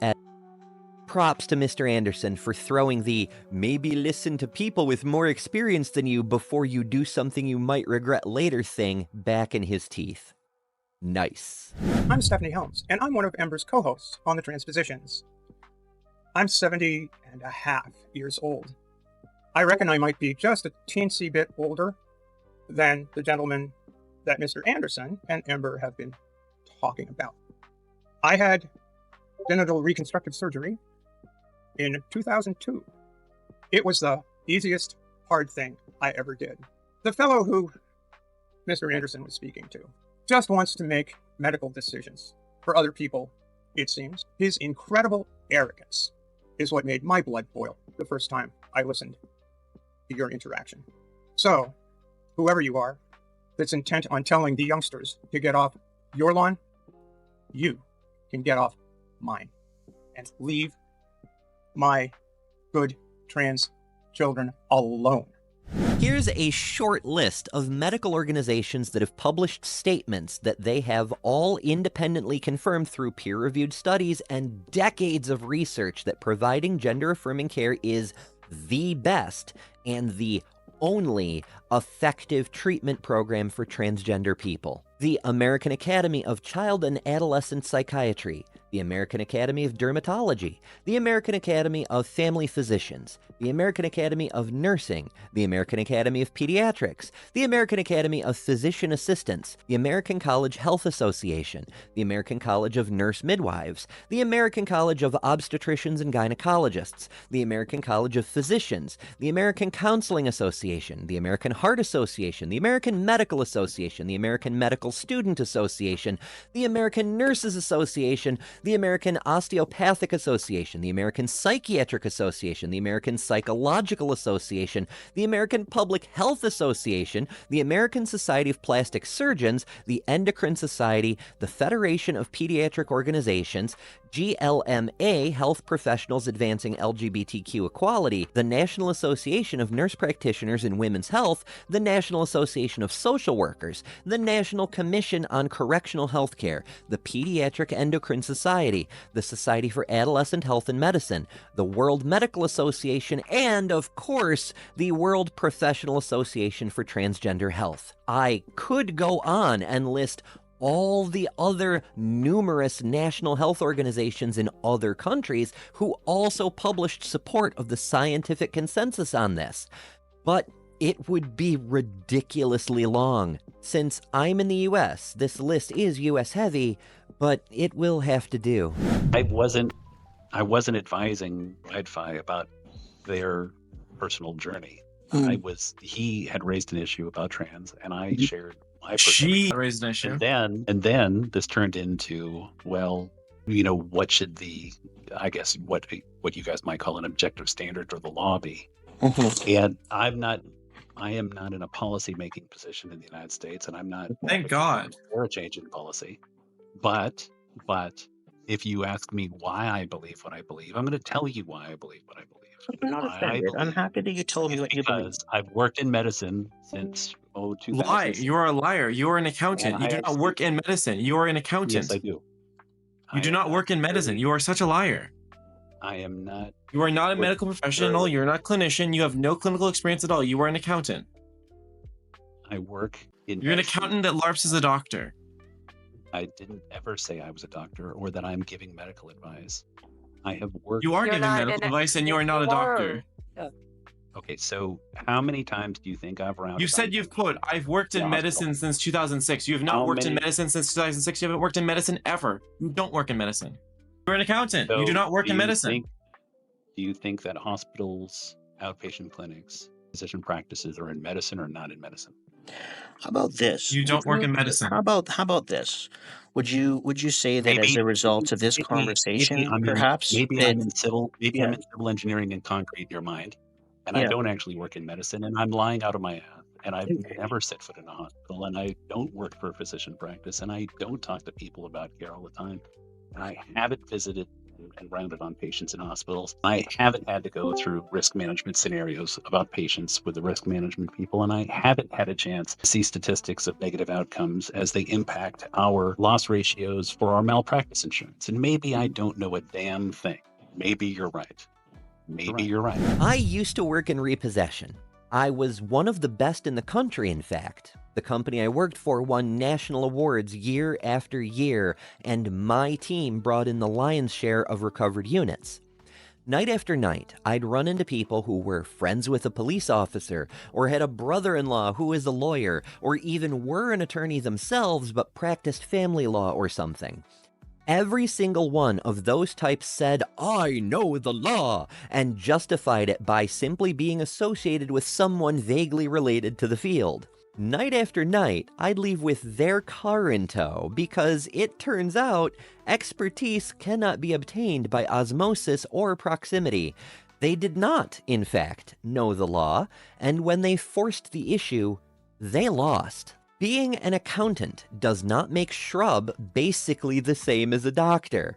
Props to Mr. Anderson for throwing the maybe listen to people with more experience than you before you do something you might regret later thing back in his teeth. Nice. I'm Stephanie Helms, and I'm one of Ember's co-hosts on the Transpositions. I'm 70 and a half years old. I reckon I might be just a teensy bit older than the gentleman that Mr. Anderson and Ember have been talking about. I had genital reconstructive surgery in 2002. It was the easiest hard thing I ever did. The fellow who Mr. Anderson was speaking to just wants to make medical decisions for other people, it seems. His incredible arrogance is what made my blood boil the first time I listened to your interaction. So, whoever you are that's intent on telling the youngsters to get off your lawn, you can get off mine and leave my good trans children alone. Here's a short list of medical organizations that have published statements that they have all independently confirmed through peer-reviewed studies and decades of research that providing gender-affirming care is the best and the only effective treatment program for transgender people. The American Academy of Child and Adolescent Psychiatry, the American Academy of Dermatology, the American Academy of Family Physicians, the American Academy of Nursing, the American Academy of Pediatrics, the American Academy of Physician Assistants, the American College Health Association, the American College of Nurse Midwives, the American College of Obstetricians and Gynecologists, the American College of Physicians, the American Counseling Association, the American Heart Association, the American Medical Association, the American Medical Student Association, the American Nurses Association, the American Osteopathic Association, the American Psychiatric Association, the American Psychological Association, the American Public Health Association, the American Society of Plastic Surgeons, the Endocrine Society, the Federation of Pediatric Organizations, GLMA, Health Professionals Advancing LGBTQ Equality, the National Association of Nurse Practitioners in Women's Health, the National Association of Social Workers, the National Commission on Correctional Health Care, the Pediatric Endocrine Society, the Society for Adolescent Health and Medicine, the World Medical Association, and, of course, the World Professional Association for Transgender Health. I could go on and list all the other numerous national health organizations in other countries who also published support of the scientific consensus on this. But it would be ridiculously long. Since I'm in the US, this list is US heavy, but it will have to do. I wasn't advising Wi-Fi about their personal journey. He had raised an issue about trans, and I shared my perspective. She raised an issue. And then this turned into, well, what should what you guys might call an objective standard or the law be? And I am not in a policy making position in the United States, and I'm not. Thank God. For a change in policy, but if you ask me why I believe what I believe, I'm going to tell you why I believe what I believe. I'm not offended. I'm happy that you told me what you believe. Because I've worked in medicine since 2000. Lie. You are a liar. You are an accountant. You do not work in medicine. You are an accountant. Yes, I do. You do not work in medicine. You are such a liar. I am not. You are not a medical professional. You're not a clinician. You have no clinical experience at all. You are an accountant. I work in You're an accountant that LARPs as a doctor. I didn't ever say I was a doctor or that I'm giving medical advice. I have worked. You are giving medical advice and you are not a doctor. Okay, so how many times do you think I've rounded? You said you've quote, I've worked in medicine since 2006. You have not worked in medicine since 2006. You haven't worked in medicine ever. You don't work in medicine. You're an accountant. You do not work in medicine. Do you think that hospitals, outpatient clinics, physician practices are in medicine or not in medicine? How about this? You don't work in medicine. How about this? Would you say that as a result of this conversation, perhaps maybe that I'm in civil yeah, engineering and concrete in your mind, and I yeah. don't actually work in medicine, and I'm lying out of my ass, and I've Okay. never set foot in a hospital, and I don't work for a physician practice, and I don't talk to people about care all the time, and I haven't visited and rounded on patients in hospitals. I haven't had to go through risk management scenarios about patients with the risk management people, and I haven't had a chance to see statistics of negative outcomes as they impact our loss ratios for our malpractice insurance. And maybe I don't know a damn thing. Maybe you're right. Maybe you're right. I used to work in repossession. I was one of the best in the country, in fact. The company I worked for won national awards year after year, and my team brought in the lion's share of recovered units. Night after night, I'd run into people who were friends with a police officer, or had a brother-in-law who is a lawyer, or even were an attorney themselves but practiced family law or something. Every single one of those types said, "I know the law," and justified it by simply being associated with someone vaguely related to the field. Night after night, I'd leave with their car in tow because it turns out expertise cannot be obtained by osmosis or proximity. They did not, in fact, know the law, and when they forced the issue, they lost. Being an accountant does not make Shrub basically the same as a doctor.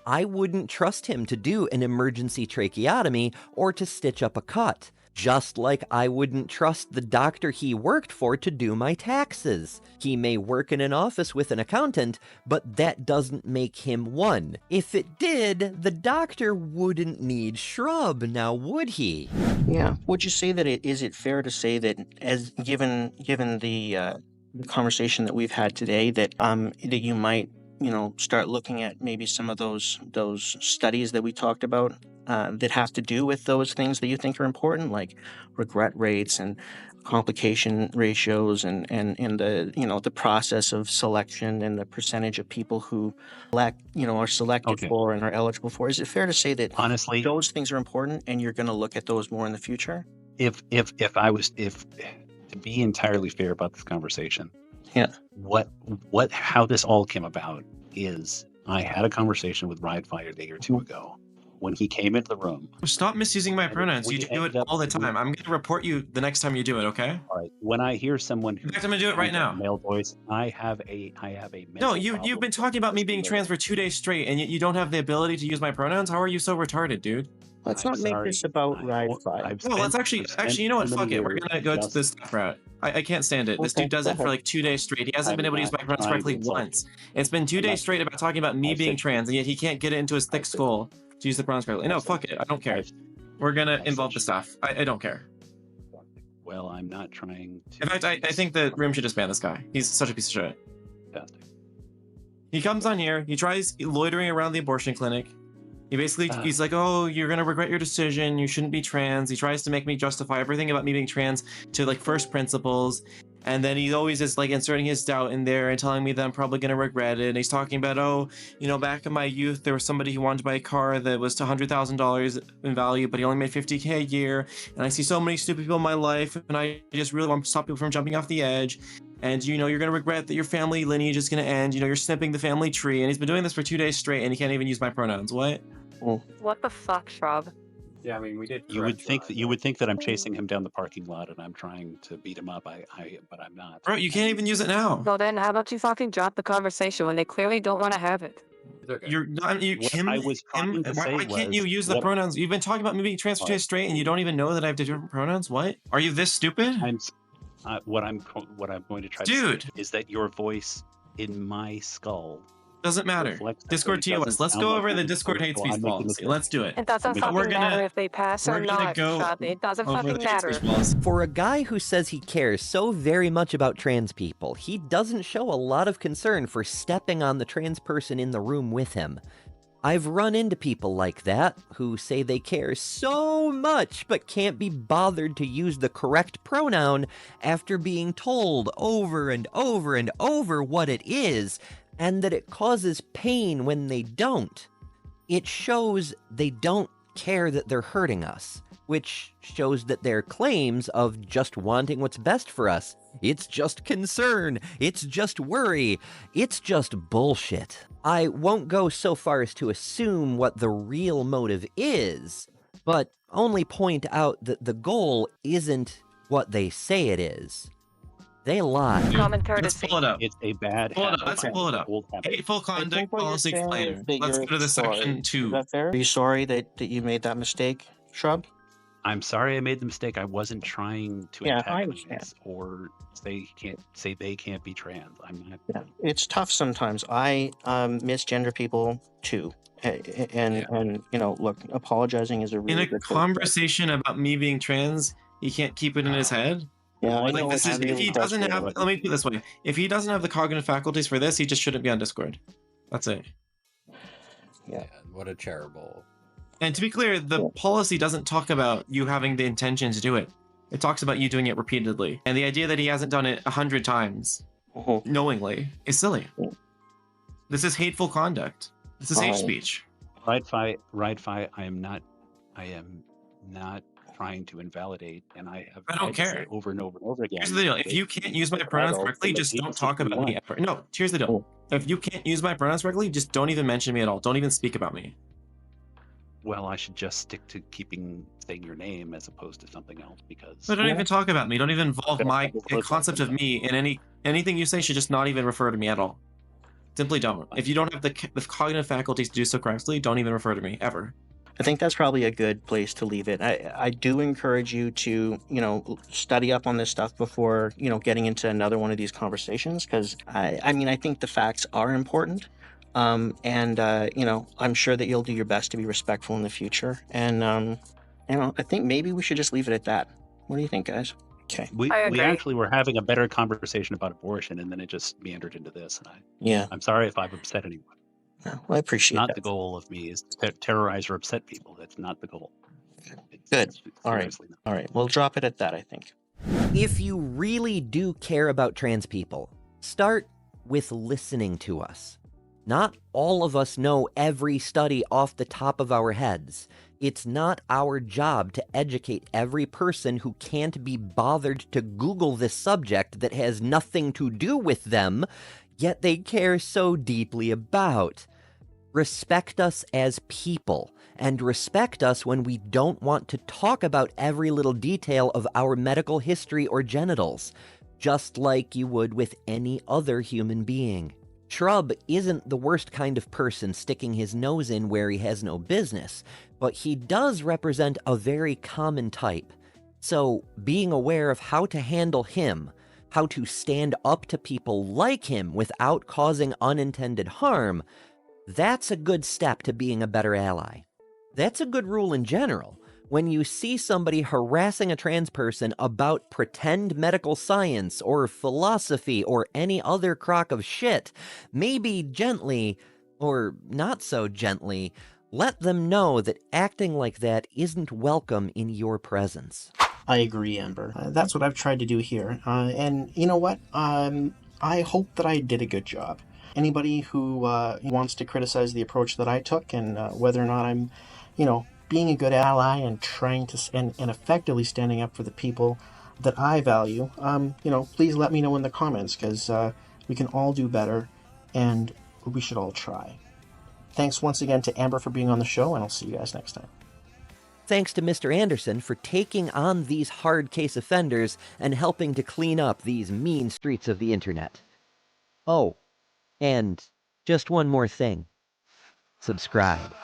I wouldn't trust him to do an emergency tracheotomy or to stitch up a cut, just like I wouldn't trust the doctor he worked for to do my taxes. He may work in an office with an accountant, but that doesn't make him one. If it did, the doctor wouldn't need Shrub, now would he? Yeah. Would you say that is it fair to say that as given the conversation that we've had today that that you might start looking at maybe some of those studies that we talked about that have to do with those things that you think are important, like regret rates and complication ratios and the the process of selection and the percentage of people who are selected Okay. for and are eligible for. Is it fair to say that Honestly, those things are important and you're going to look at those more in the future? if to be entirely fair about this conversation, Yeah. how this all came about is I had a conversation with Ryan Fire a day or two ago when he came into the room. Stop misusing my And pronouns. we You do it ended up all the doing- time. I'm gonna report you the next time you do it, okay? All right. When I hear someone who In fact, I'm gonna do it right now. male voice, I have a No, mental you've problem been talking about me being with trans for 2 days straight, and yet you don't have the ability to use my pronouns? How are you so retarded, dude? Let's I'm not make sorry. this about I- Ride I've 5. No, let's spent- actually, you know what? too Fuck many it. We're years gonna go to just- this stuff route. I can't stand it. This Okay, dude does go it for ahead. like 2 days straight. He hasn't been I'm able to use my not pronouns trying to correctly insult once. It's been 2 I'm days not- straight about talking about me I've being said- trans, and yet he can't get it into his thick I've said- skull to use the pronouns correctly. No, I've said- fuck it. I don't care. I've- We're gonna I've said involve the shit. stuff. I don't care. Well, I'm not trying to. In fact, I think the room should just ban this guy. He's such a piece of shit. Fantastic. He comes on here, he tries loitering around the abortion clinic. He's like, "Oh, you're gonna regret your decision. You shouldn't be trans." He tries to make me justify everything about me being trans to like first principles, and then he always is like inserting his doubt in there and telling me that I'm probably gonna regret it. And he's talking about, "Oh, back in my youth, there was somebody who wanted to buy a car that was $100,000 in value, but he only made $50K a year. And I see so many stupid people in my life, and I just really want to stop people from jumping off the edge. And you're gonna regret that your family lineage is gonna end. You're snipping the family tree." And he's been doing this for 2 days straight, and he can't even use my pronouns. What? What the fuck, Shrub? Yeah, I mean, we did. You would think that I'm chasing him down the parking lot and I'm trying to beat him up. But I'm not. Bro, you can't even use it now. Well then, how about you fucking drop the conversation when they clearly don't want to have it? You're not. What I was trying to say why can't you was use the what- pronouns? You've been talking about me being trans for 2 days straight, and you don't even know that I have different pronouns. What? Are you this stupid? What I'm going to try Dude. to say is that your voice in my skull Doesn't matter. reflects that, Discord but it doesn't TOS. Let's sound go like over the I'm Discord hate comfortable. speech I'm making policy. this- Let's do it. It doesn't We're fucking gonna- matter if they pass or We're gonna not, go Shrub. It doesn't over fucking the hate speech matter. policy. For a guy who says he cares so very much about trans people, he doesn't show a lot of concern for stepping on the trans person in the room with him. I've run into people like that, who say they care so much but can't be bothered to use the correct pronoun after being told over and over and over what it is, and that it causes pain when they don't. It shows they don't care that they're hurting us, which shows that their claims of just wanting what's best for us, it's just concern, it's just worry, it's just bullshit. I won't go so far as to assume what the real motive is, but only point out that the goal isn't what they say it is. They lie. Let's pull it up. It's a bad habit. Let's pull it up. Hateful conduct policy explainer. Let's go to the section 2. Is that fair? Are you sorry that you made that mistake, Shrub? I'm sorry I made the mistake. I wasn't trying to antagonize or say they can't be trans. I'm not. Yeah. It's tough sometimes. I misgender people too. And you know, look, apologizing is a really in a conversation about me being trans, he can't keep it in his head. Yeah, I like know this is if he doesn't have. Let me put it this way: if he doesn't have the cognitive faculties for this, he just shouldn't be on Discord. That's it. Yeah. What a terrible. And to be clear, the policy doesn't talk about you having the intention to do it. It talks about you doing it repeatedly, and the idea that he hasn't done it 100 times knowingly is silly. This is hateful conduct. This is hate speech. Right, I am not trying to invalidate, and I don't care over and over and over again. Here's the deal: if you can't use my pronouns correctly, just don't talk about me ever. No, here's the deal: if you can't use my pronouns correctly, just don't even mention me at all. Don't even speak about me. Well, I should just stick to saying your name as opposed to something else because. But don't even talk about me. Don't even involve my concept of me in anything you say. Should just not even refer to me at all. Simply don't. If you don't have the cognitive faculties to do so correctly, don't even refer to me ever. I think that's probably a good place to leave it. I do encourage you to, you know, study up on this stuff before, you know, getting into another one of these conversations, because I mean, I think the facts are important. You know, I'm sure that you'll do your best to be respectful in the future. And, you know, I think maybe we should just leave it at that. What do you think, guys? Okay. We actually were having a better conversation about abortion, and then it just meandered into this. And I'm sorry if I've upset anyone. Well, I appreciate that. Not the goal of me is to terrorize or upset people. That's not the goal. Good. All right. All right. We'll drop it at that, I think. If you really do care about trans people, start with listening to us. Not all of us know every study off the top of our heads. It's not our job to educate every person who can't be bothered to Google this subject that has nothing to do with them, yet they care so deeply about. Respect us as people, and respect us when we don't want to talk about every little detail of our medical history or genitals, just like you would with any other human being. Shrub isn't the worst kind of person sticking his nose in where he has no business, but he does represent a very common type. So, being aware of how to handle him, how to stand up to people like him without causing unintended harm, that's a good step to being a better ally. That's a good rule in general. When you see somebody harassing a trans person about pretend medical science or philosophy or any other crock of shit, maybe gently, or not so gently, let them know that acting like that isn't welcome in your presence. I agree, Ember. That's what I've tried to do here. And you know what? I hope that I did a good job. Anybody who wants to criticize the approach that I took and whether or not I'm, you know, being a good ally and trying to and effectively standing up for the people that I value, you know, please let me know in the comments, because we can all do better and we should all try. Thanks once again to Amber for being on the show, and I'll see you guys next time. Thanks to Mr. Anderson for taking on these hard case offenders and helping to clean up these mean streets of the internet. Oh, and just one more thing. Subscribe.